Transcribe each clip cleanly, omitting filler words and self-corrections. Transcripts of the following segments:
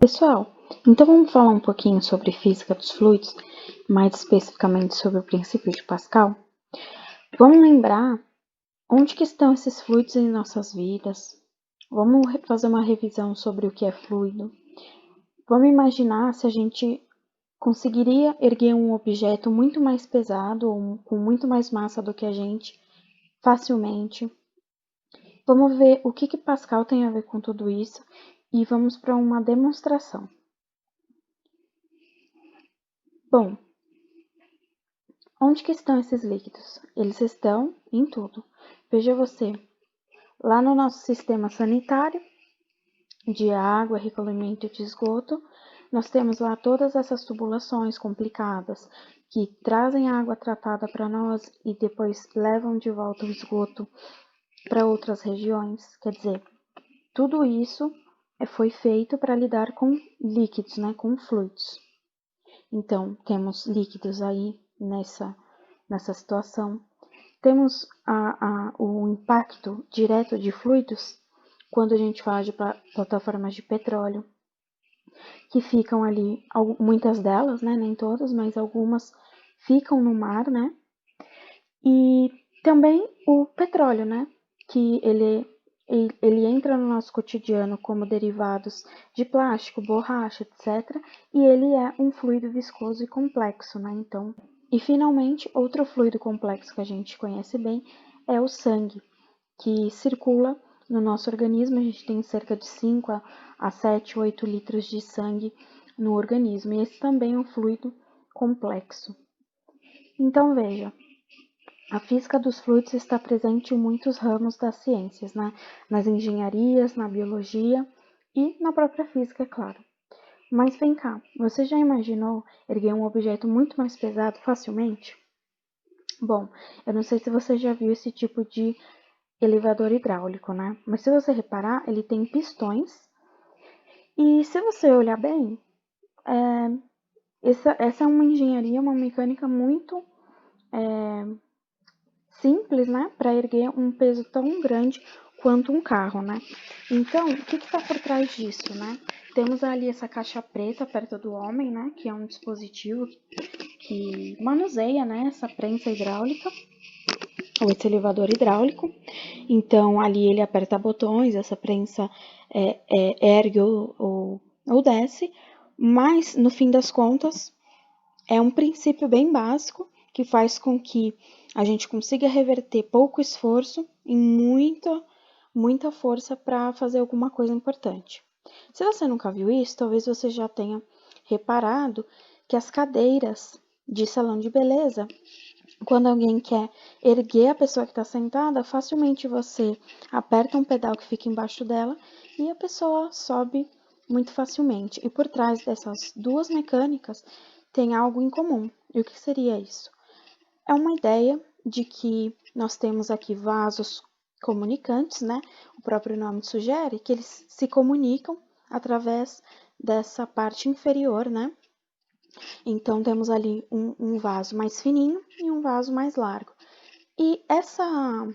Pessoal, então vamos falar um pouquinho sobre física dos fluidos, mais especificamente sobre o princípio de Pascal? Vamos lembrar onde que estão esses fluidos em nossas vidas? Vamos fazer uma revisão sobre o que é fluido? Vamos imaginar se a gente conseguiria erguer um objeto muito mais pesado ou com muito mais massa do que a gente facilmente. Vamos ver o que Pascal tem a ver com tudo isso e vamos para uma demonstração. Bom, onde que estão esses líquidos? Eles estão em tudo. Veja você, lá no nosso sistema sanitário, de água, recolhimento de esgoto, nós temos lá todas essas tubulações complicadas que trazem a água tratada para nós e depois levam de volta o esgoto para outras regiões. Quer dizer, tudo isso foi feito para lidar com líquidos, né, com fluidos. Então, temos líquidos aí nessa situação. Temos o impacto direto de fluidos quando a gente fala de plataformas de petróleo, que ficam ali, muitas delas, né, nem todas, mas algumas ficam no mar, né? E também o petróleo, né, que ele entra no nosso cotidiano como derivados de plástico, borracha, etc. E ele é um fluido viscoso e complexo, né? Então, e finalmente, outro fluido complexo que a gente conhece bem é o sangue, que circula no nosso organismo. A gente tem cerca de 5 a 7, 8 litros de sangue no organismo, e esse também é um fluido complexo. Então, veja, a física dos fluidos está presente em muitos ramos das ciências, né? Nas engenharias, na biologia e na própria física, é claro. Mas vem cá, você já imaginou erguer um objeto muito mais pesado facilmente? Bom, eu não sei se você já viu esse tipo de elevador hidráulico, né? Mas se você reparar, ele tem pistões e se você olhar bem, essa é uma engenharia, uma mecânica muito simples, né? Para erguer um peso tão grande quanto um carro, né? Então, o que está por trás disso, né? Temos ali essa caixa preta perto do homem, né? Que é um dispositivo que manuseia, né? Essa prensa hidráulica, ou esse elevador hidráulico. Então, ali ele aperta botões, essa prensa ergue ou desce, mas, no fim das contas, é um princípio bem básico que faz com que a gente consiga reverter pouco esforço em muita força para fazer alguma coisa importante. Se você nunca viu isso, talvez você já tenha reparado que as cadeiras de salão de beleza, quando alguém quer erguer a pessoa que está sentada, facilmente você aperta um pedal que fica embaixo dela e a pessoa sobe muito facilmente. E por trás dessas duas mecânicas tem algo em comum. E o que seria isso? É uma ideia de que nós temos aqui vasos comunicantes, né? O próprio nome sugere que eles se comunicam através dessa parte inferior, né? Então, temos ali um vaso mais fininho e um vaso mais largo. E essa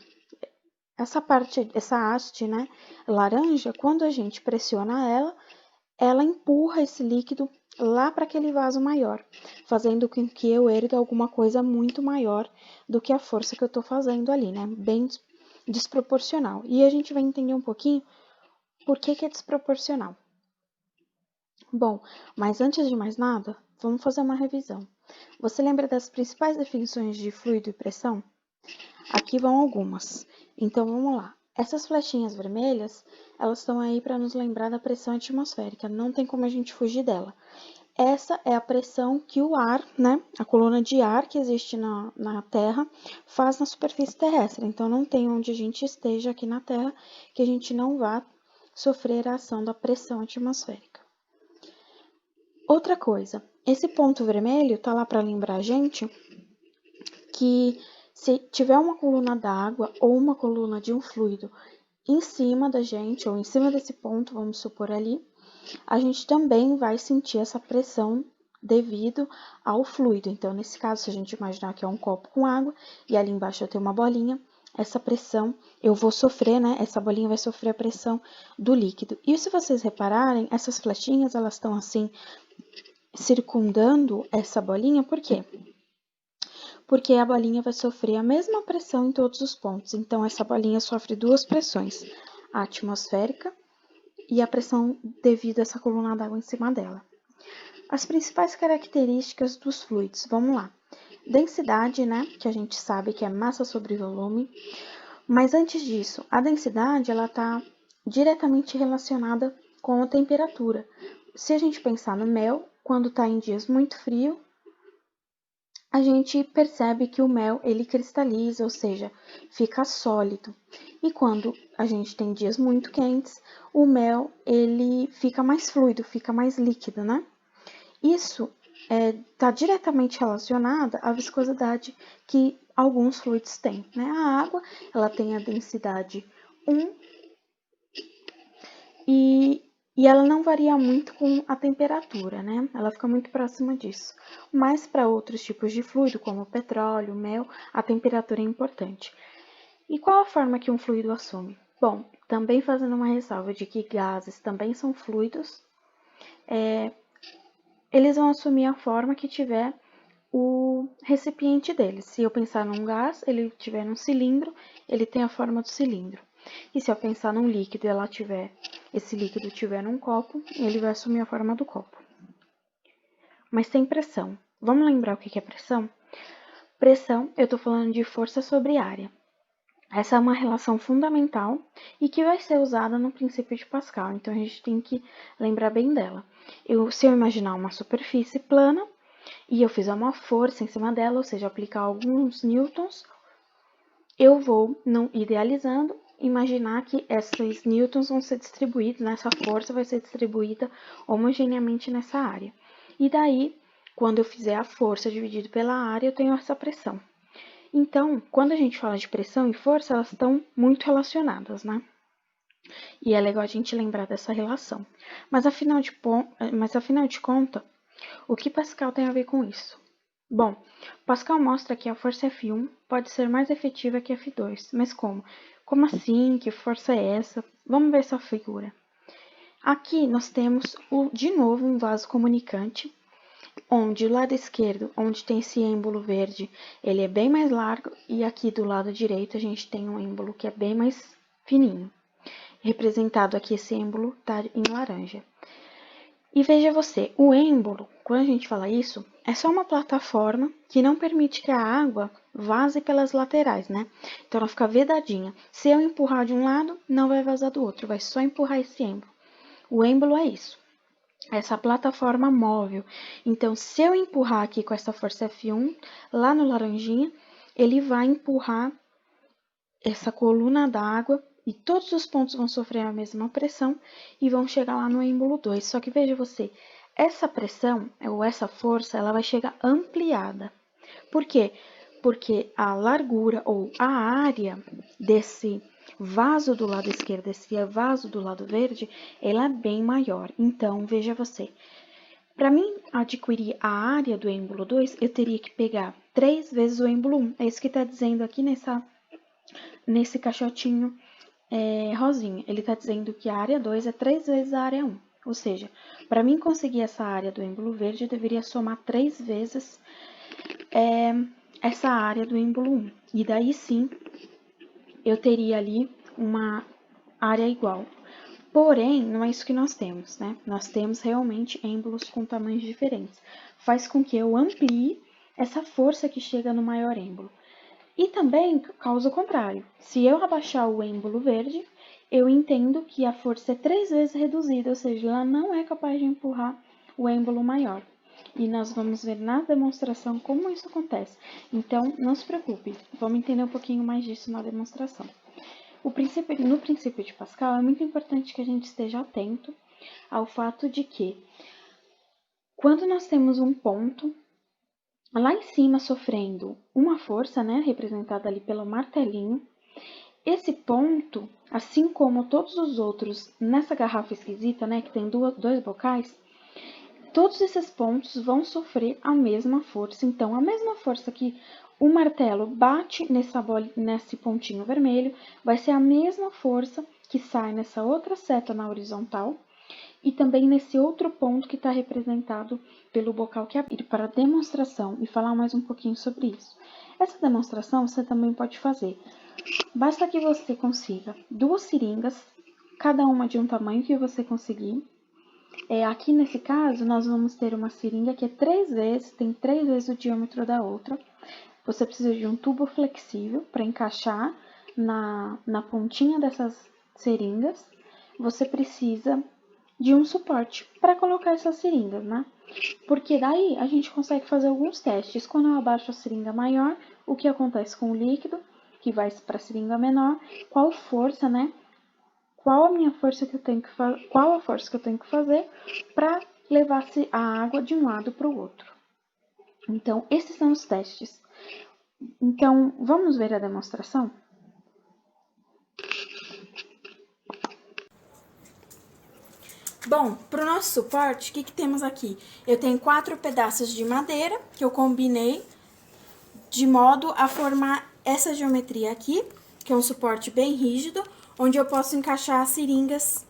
parte, essa haste, né, laranja, quando a gente pressiona ela empurra esse líquido lá para aquele vaso maior, fazendo com que eu erga alguma coisa muito maior do que a força que eu estou fazendo ali, né? Bem desproporcional. E a gente vai entender um pouquinho por que é desproporcional. Bom, mas antes de mais nada, vamos fazer uma revisão. Você lembra das principais definições de fluido e pressão? Aqui vão algumas. Então vamos lá. Essas flechinhas vermelhas, elas estão aí para nos lembrar da pressão atmosférica, não tem como a gente fugir dela. Essa é a pressão que o ar, né, a coluna de ar que existe na Terra, faz na superfície terrestre. Então, não tem onde a gente esteja aqui na Terra que a gente não vá sofrer a ação da pressão atmosférica. Outra coisa, esse ponto vermelho tá lá para lembrar a gente que se tiver uma coluna d'água ou uma coluna de um fluido em cima da gente, ou em cima desse ponto, vamos supor ali, a gente também vai sentir essa pressão devido ao fluido. Então, nesse caso, se a gente imaginar que é um copo com água e ali embaixo eu tenho uma bolinha, essa pressão, eu vou sofrer, né? Essa bolinha vai sofrer a pressão do líquido. E se vocês repararem, essas flechinhas, elas estão assim, circundando essa bolinha, por quê? Porque a bolinha vai sofrer a mesma pressão em todos os pontos. Então, essa bolinha sofre duas pressões, a atmosférica e a pressão devido a essa coluna d'água em cima dela. As principais características dos fluidos, vamos lá. Densidade, né, que a gente sabe que é massa sobre volume. Mas antes disso, a densidade, ela está diretamente relacionada com a temperatura. Se a gente pensar no mel, quando está em dias muito frios, a gente percebe que o mel, ele cristaliza, ou seja, fica sólido. E quando a gente tem dias muito quentes, o mel, ele fica mais fluido, fica mais líquido, né? Isso está diretamente relacionada à viscosidade que alguns fluidos têm, né? A água, ela tem a densidade 1 e ela não varia muito com a temperatura, né? Ela fica muito próxima disso. Mas para outros tipos de fluido, como o petróleo, mel, a temperatura é importante. E qual a forma que um fluido assume? Bom, também fazendo uma ressalva de que gases também são fluidos, eles vão assumir a forma que tiver o recipiente deles. Se eu pensar num gás, ele tiver num cilindro, ele tem a forma do cilindro. E se eu pensar num líquido e esse líquido tiver num copo, ele vai assumir a forma do copo. Mas tem pressão. Vamos lembrar o que é pressão? Pressão, eu estou falando de força sobre área. Essa é uma relação fundamental e que vai ser usada no princípio de Pascal, então a gente tem que lembrar bem dela. Se eu imaginar uma superfície plana e eu fizer uma força em cima dela, ou seja, aplicar alguns newtons, eu vou, não idealizando, imaginar que esses newtons vão ser distribuídos, essa força vai ser distribuída homogeneamente nessa área. E daí, quando eu fizer a força dividido pela área, eu tenho essa pressão. Então, quando a gente fala de pressão e força, elas estão muito relacionadas, né? E é legal a gente lembrar dessa relação. Mas afinal de contas, o que Pascal tem a ver com isso? Bom, Pascal mostra que a força F1 pode ser mais efetiva que F2. Mas como? Como assim? Que força é essa? Vamos ver essa figura. Aqui nós temos, de novo, um vaso comunicante, onde o lado esquerdo, onde tem esse êmbolo verde, ele é bem mais largo, e aqui do lado direito a gente tem um êmbolo que é bem mais fininho. Representado aqui, esse êmbolo está em laranja. E veja você, o êmbolo, quando a gente fala isso, é só uma plataforma que não permite que a água vaze pelas laterais, né? Então ela fica vedadinha. Se eu empurrar de um lado, não vai vazar do outro, vai só empurrar esse êmbolo. O êmbolo é isso, essa plataforma móvel. Então, se eu empurrar aqui com essa força F1, lá no laranjinha, ele vai empurrar essa coluna d'água e todos os pontos vão sofrer a mesma pressão e vão chegar lá no êmbolo 2. Só que veja você, essa pressão ou essa força, ela vai chegar ampliada. Por quê? Porque a largura ou a área desse vaso do lado esquerdo, esse vaso do lado verde, ela é bem maior. Então, veja você, para mim adquirir a área do êmbolo 2, eu teria que pegar 3 vezes o êmbolo 1. É isso que está dizendo aqui nesse caixotinho rosinha. Ele está dizendo que a área 2 é 3 vezes a área 1. Ou seja, para mim conseguir essa área do êmbolo verde, eu deveria somar 3 vezes essa área do êmbolo 1. E daí sim, eu teria ali uma área igual. Porém, não é isso que nós temos, né? Nós temos realmente êmbolos com tamanhos diferentes. Faz com que eu amplie essa força que chega no maior êmbolo. E também causa o contrário. Se eu abaixar o êmbolo verde, eu entendo que a força é 3 vezes reduzida, ou seja, ela não é capaz de empurrar o êmbolo maior. E nós vamos ver na demonstração como isso acontece. Então, não se preocupe, vamos entender um pouquinho mais disso na demonstração. No princípio de Pascal, é muito importante que a gente esteja atento ao fato de que, quando nós temos um ponto lá em cima sofrendo uma força, né, representada ali pelo martelinho, esse ponto, assim como todos os outros nessa garrafa esquisita, né, que tem dois bocais, todos esses pontos vão sofrer a mesma força. Então, a mesma força que o martelo bate nesse pontinho vermelho, vai ser a mesma força que sai nessa outra seta na horizontal e também nesse outro ponto que está representado pelo bocal que abre. Para a demonstração e falar mais um pouquinho sobre isso. Essa demonstração você também pode fazer. Basta que você consiga 2 seringas, cada uma de um tamanho que você conseguir. Aqui nesse caso, nós vamos ter uma seringa que tem 3 vezes o diâmetro da outra. Você precisa de um tubo flexível para encaixar na pontinha dessas seringas. Você precisa de um suporte para colocar essas seringas, né? Porque daí a gente consegue fazer alguns testes. Quando eu abaixo a seringa maior, o que acontece com o líquido, que vai para a seringa menor, qual força, né? Qual a força que eu tenho que fazer para levar a água de um lado para o outro. Então, esses são os testes. Então, vamos ver a demonstração? Bom, para o nosso suporte, o que temos aqui? Eu tenho 4 pedaços de madeira que eu combinei de modo a formar essa geometria aqui, que é um suporte bem rígido, onde eu posso encaixar as seringas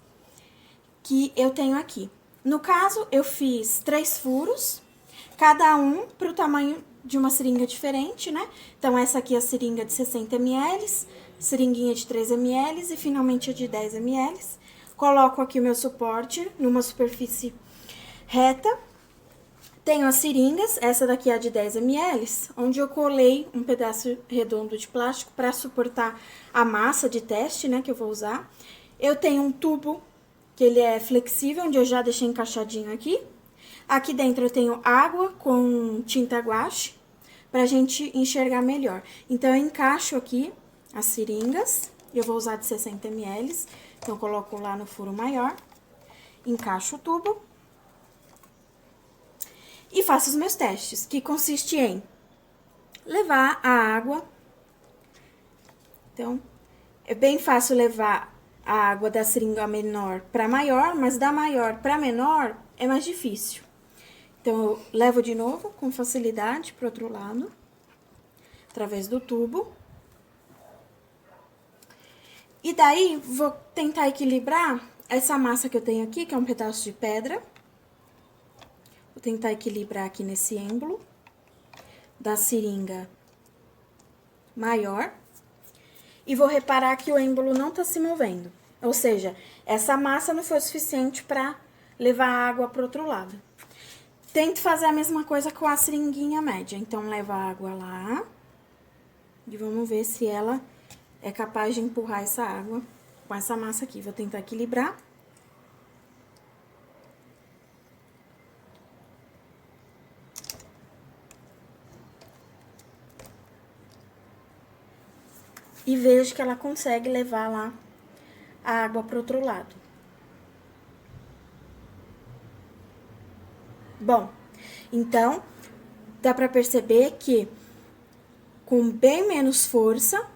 que eu tenho aqui. No caso, eu fiz 3 furos, cada um para o tamanho de uma seringa diferente, né? Então, essa aqui é a seringa de 60 ml, seringuinha de 3 ml e finalmente a de 10 ml. Coloco aqui o meu suporte numa superfície reta. Tenho as seringas, essa daqui é a de 10 ml, onde eu colei um pedaço redondo de plástico para suportar a massa de teste, né, que eu vou usar. Eu tenho um tubo, que ele é flexível, onde eu já deixei encaixadinho aqui. Aqui dentro eu tenho água com tinta guache, pra gente enxergar melhor. Então, eu encaixo aqui as seringas, eu vou usar de 60 ml, então, eu coloco lá no furo maior, encaixo o tubo e faço os meus testes, que consiste em levar a água. Então, é bem fácil levar a água da seringa menor para maior, mas da maior para menor é mais difícil. Então, eu levo de novo com facilidade para o outro lado, através do tubo. E daí, vou tentar equilibrar essa massa que eu tenho aqui, que é um pedaço de pedra. Vou tentar equilibrar aqui nesse êmbolo da seringa maior. E vou reparar que o êmbolo não tá se movendo. Ou seja, essa massa não foi suficiente para levar a água para o outro lado. Tento fazer a mesma coisa com a seringuinha média. Então, leva a água lá. E vamos ver se ela é capaz de empurrar essa água com essa massa aqui. Vou tentar equilibrar. E vejo que ela consegue levar lá a água para o outro lado. Bom, então, dá para perceber que com bem menos força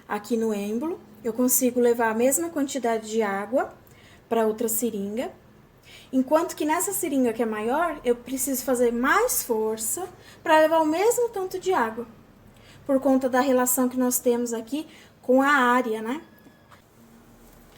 aqui no êmbolo, eu consigo levar a mesma quantidade de água para outra seringa. Enquanto que nessa seringa que é maior, eu preciso fazer mais força para levar o mesmo tanto de água. Por conta da relação que nós temos aqui com a área, né?